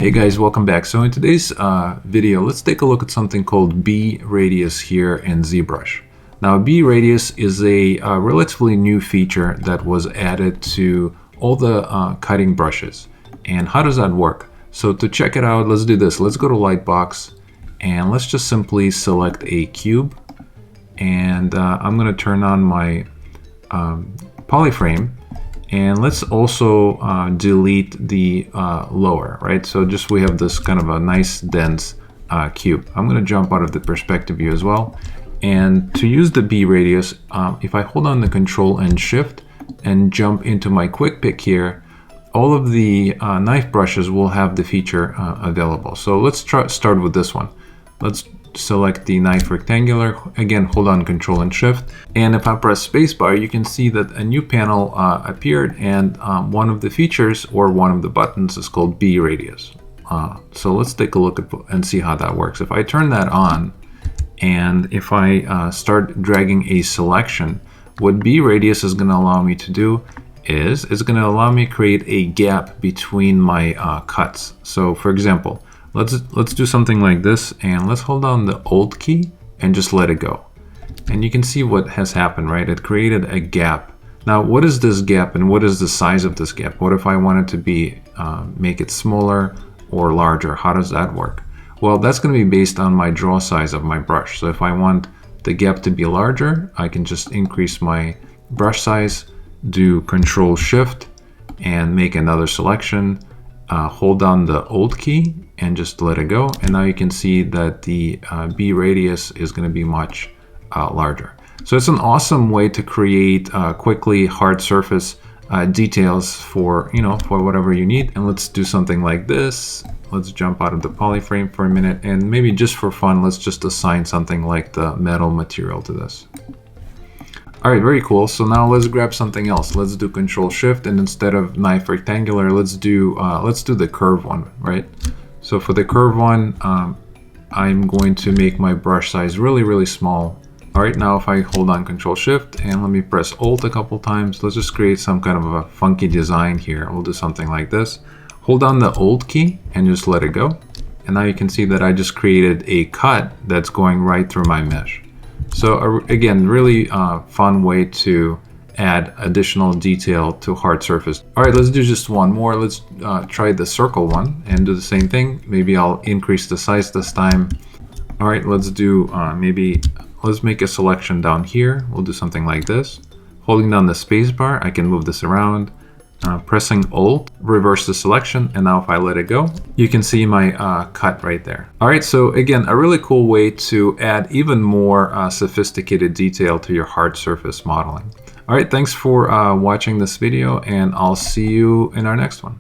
Hey guys, welcome back. So in today's video, let's take a look at something called BRadius here in zBrush. Now BRadius is a relatively new feature that was added to all the cutting brushes. And how does that work? So to check it out, let's do this. Let's go to Lightbox and let's just simply select a cube. And I'm going to turn on my polyframe. And let's also delete the lower, right? So just we have this kind of a nice dense cube. I'm going to jump out of the perspective view as well. And to use the BRadius, if I hold on the Control and Shift and jump into my quick pick here, all of the knife brushes will have the feature available. So let's start with this one. Let's select the knife rectangular, again hold on Control and Shift, and if I press spacebar you can see that a new panel appeared, and one of the features or one of the buttons is called BRadius. So let's take a look at and see how that works. If I turn that on and if I start dragging a selection, what BRadius is going to allow me to do is it's going to allow me to create a gap between my cuts. So for example, let's do something like this, and let's hold down the Alt key and just let it go. And you can see what has happened, right? It created a gap. Now, what is this gap and what is the size of this gap? What if I wanted to be make it smaller or larger? How does that work? Well, that's going to be based on my draw size of my brush. So if I want the gap to be larger, I can just increase my brush size, do Control Shift and make another selection. Hold down the Alt key and just let it go, and now you can see that the BRadius is going to be much larger. So it's an awesome way to create quickly hard surface details for for whatever you need. And let's do something like this. Let's jump out of the polyframe for a minute, and maybe just for fun, let's just assign something like the metal material to this. All right, very cool. So now let's grab something else. Let's do Control Shift, and instead of knife rectangular, let's do the curve one, right? So for the curve one, I'm going to make my brush size really small. All right, now if I hold on Control Shift and let me press Alt a couple times, let's just create some kind of a funky design here. We'll do something like this. Hold down the Alt key and just let it go. And now you can see that I just created a cut that's going right through my mesh. So again, really fun way to add additional detail to hard surface. All right, let's do just one more. Let's try the circle one and do the same thing. Maybe I'll increase the size this time. All right, let's do let's make a selection down here. We'll do something like this. Holding down the space bar, I can move this around. Pressing Alt, reverse the selection, and now if I let it go, you can see my cut right there. All right, so again, a really cool way to add even more sophisticated detail to your hard surface modeling. All right, thanks for watching this video, and I'll see you in our next one.